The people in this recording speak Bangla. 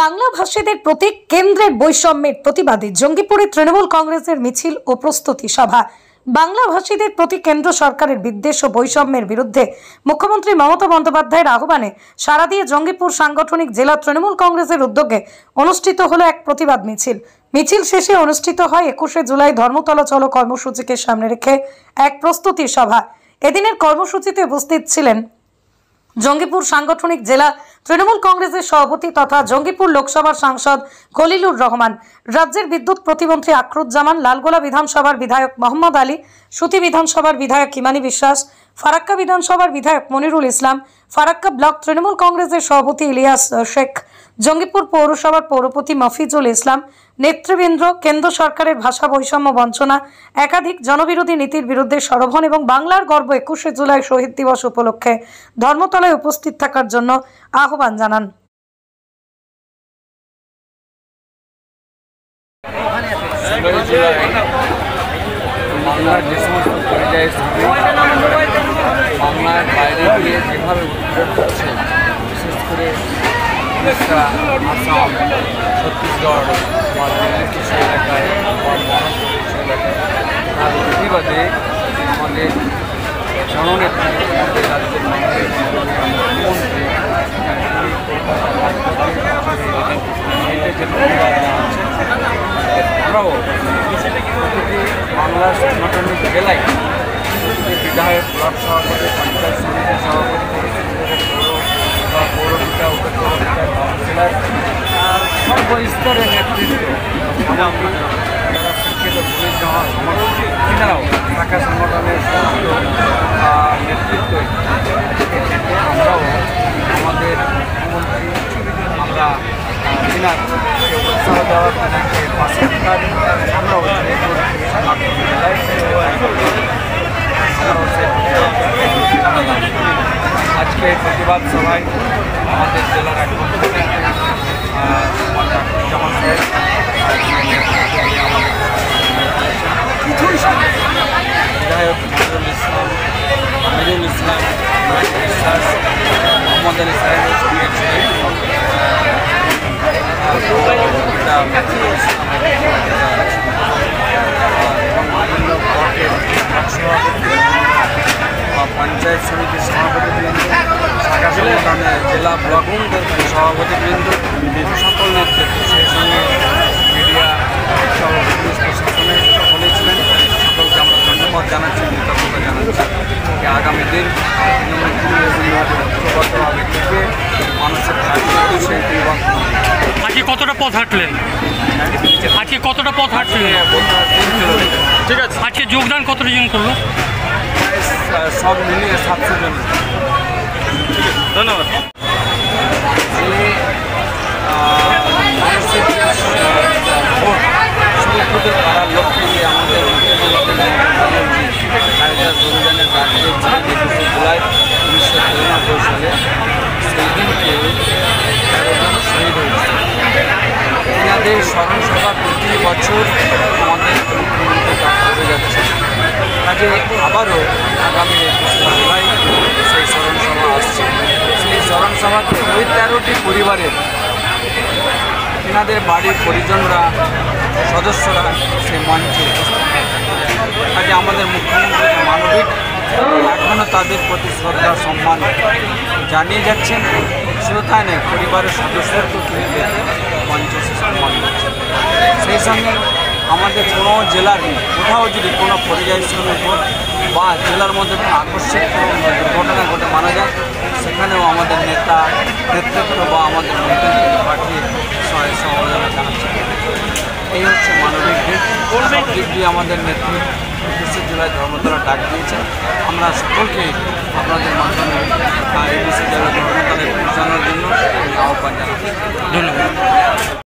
বাংলা ভাষীদের প্রতি কেন্দ্রের বৈষম্যের প্রতিবাদে জঙ্গিপুরে তৃণমূল কংগ্রেসের মিছিল ও প্রস্তুতি সভা। বাংলা ভাষীদের প্রতি কেন্দ্র সরকারের বিদ্বেষ ও বৈষম্যের বিরুদ্ধে মুখ্যমন্ত্রী মমতা বন্দ্যোপাধ্যায়ের আহ্বানে সাড়া দিয়ে জঙ্গিপুর সাংগঠনিক জেলা তৃণমূল কংগ্রেসের উদ্যোগে অনুষ্ঠিত হলো এক প্রতিবাদ মিছিল। মিছিল শেষে অনুষ্ঠিত হয় 21শে জুলাই ধর্মতলা চলো কর্মসূচিকে সামনে রেখে এক প্রস্তুতি সভা। এদিনের কর্মসূচিতে উপস্থিত ছিলেন জঙ্গিপুর সাংগঠনিক জেলা তৃণমূল কংগ্রেসের সভাপতি তথা জঙ্গিপুর লোকসভার সাংসদ খলিলুর রহমান, রাজ্যের বিদ্যুৎ প্রতিমন্ত্রী আক্রুজ্জামান, লালগোলা বিধানসভার বিধায়ক মোহাম্মদ আলী, সুতি বিধানসভার বিধায়ক ইমানি বিশ্বাস, ফারাক্কা বিধানসভার বিধায়ক মনিরুল ইসলাম, ফারাক্কা ব্লক তৃণমূল কংগ্রেসের সভাপতি ইলিয়াস শেখ, জঙ্গিপুর পৌরসভার পৌরপতি মফিজুল ইসলাম, নেতৃবৃন্দ কেন্দ্র সরকারের ভাষা বৈষম্য বঞ্চনা, একাধিক জনবিরোধী নীতির বিরুদ্ধে সরব হন এবং বাংলার গর্ব 21শে জুলাই শহীদ দিবস উপলক্ষে ধর্মতলায় উপস্থিত থাকার জন্য আহ্বান জানান। বাংলার যে সমস্ত পর্যায়ে বাংলার বাইরে গিয়ে যেভাবে উদ্যোগ করছে, বিশেষ করে উড়িষ্যা, আসাম, ছত্তিশগড় বা দিল্লির কিছু এলাকায় বা মহারাষ্ট্রের কিছু এলাকায়, তার প্রতিবাদে আমাদের জননেত্রী আমাদের রাজ্যের মুখ্যমন্ত্রী আমরাও প্রতিটি বাংলার সাংগঠনিক জেলায় প্রতিটি বিধায়ক, ব্লক সভাপতি, পঞ্চায়েত সমিতির সভাপতি থেকে পৌরপিতা, উপপৌরপিতা, কাউন্সিলর সর্বস্তরের নেতৃত্ব, এমনকি যারা শিক্ষিত পুলিশ তিনারাও শাখা সংগঠনের নেতৃত্ব আমরাও আমাদের মুখ্যমন্ত্রী আমরা তিনারকে উৎসাহ দেওয়ার তিনাকে পাশে থাকার আমরাও আজকে প্রতিবাদ সভায় আমাদের জেলার এক বিধায়ক মনিরুল ইসলাম, আমিরুল ইসলাম, বিশ্বাস, মোহাম্মদ আলী সাহেবের সঙ্গে ছিলেন এবং পঞ্চায়েত সমিতির সভাপতিবৃন্দ, শাখা সংগঠনের জেলা ব্লক সভাপতিবৃন্দ, সকল নেতৃত্ব, সেই সঙ্গে মিডিয়া সহ পুলিশ প্রশাসনের সকলেই ছিলেন। সকলকে আমরা ধন্যবাদ জানাচ্ছি, কৃতজ্ঞতা জানাচ্ছি যে আগামী দিন ঐক্যবদ্ধভাবে থেকে মানুষের সেই নির্বাচন। আজকে কতটা পথ হাঁটলেন? আজকে কতটা পথ হাঁটলেন? ঠিক আছে। আজকে যোগদান কতটা জন করলো? সব মিলিয়ে 700 জন। ধন্যবাদ। মানুষের ভোট সুরক্ষিত করার লক্ষ্যে গিয়ে আমাদের অভিযানের রাজ্যে 21শে জুলাই 1993 সালে সেই দিনকে 13 জন শহীদ হয়েছে। এনাদের স্মরণসভা প্রতি বছর আমাদের মুখ্যমন্ত্রী করে যাচ্ছে। কাজে আবারও আগামী 21শে জুলাই সেই স্মরণসভা আসছে। সেই স্মরণসভাতে ওই 13টি পরিবারের এনাদের বাড়ির পরিজনরা, সদস্যরা সেই মঞ্চে উপস্থিত। কাজে আমাদের মুখ্যমন্ত্রী মানবিক এখনও তাদের প্রতি শ্রদ্ধা সম্মান জানিয়ে যাচ্ছেন। শুধু তাই নয়, পরিবারের সদস্যদেরকেও তিনি দেখে মঞ্চে সম্মান দিচ্ছেন। সেই সঙ্গে আমাদের কোনো জেলার কোথাও যদি কোনো পরিযায়ী শ্রমিক হোক বা জেলার মধ্যে কোনো আকস্মিক দুর্ঘটনা ঘটে মারা যায়, সেখানেও আমাদের নেতা নেতৃত্ব বা আমাদের মন্ত্রীকে পাঠিয়ে সহায়তা সহযোগিতা জানাচ্ছে। এই হচ্ছে মানবিক দিক। সব দিক দিয়ে আমাদের নেতৃত্ব 21শে জুলাই ধর্মতলা ডাক দিয়েছে। আমরা সকলকে আপনাদের মাধ্যমে 21শে জুলাই ধর্মতলায় পৌঁছানোর জন্য আহ্বান জানাচ্ছি। ধন্যবাদ।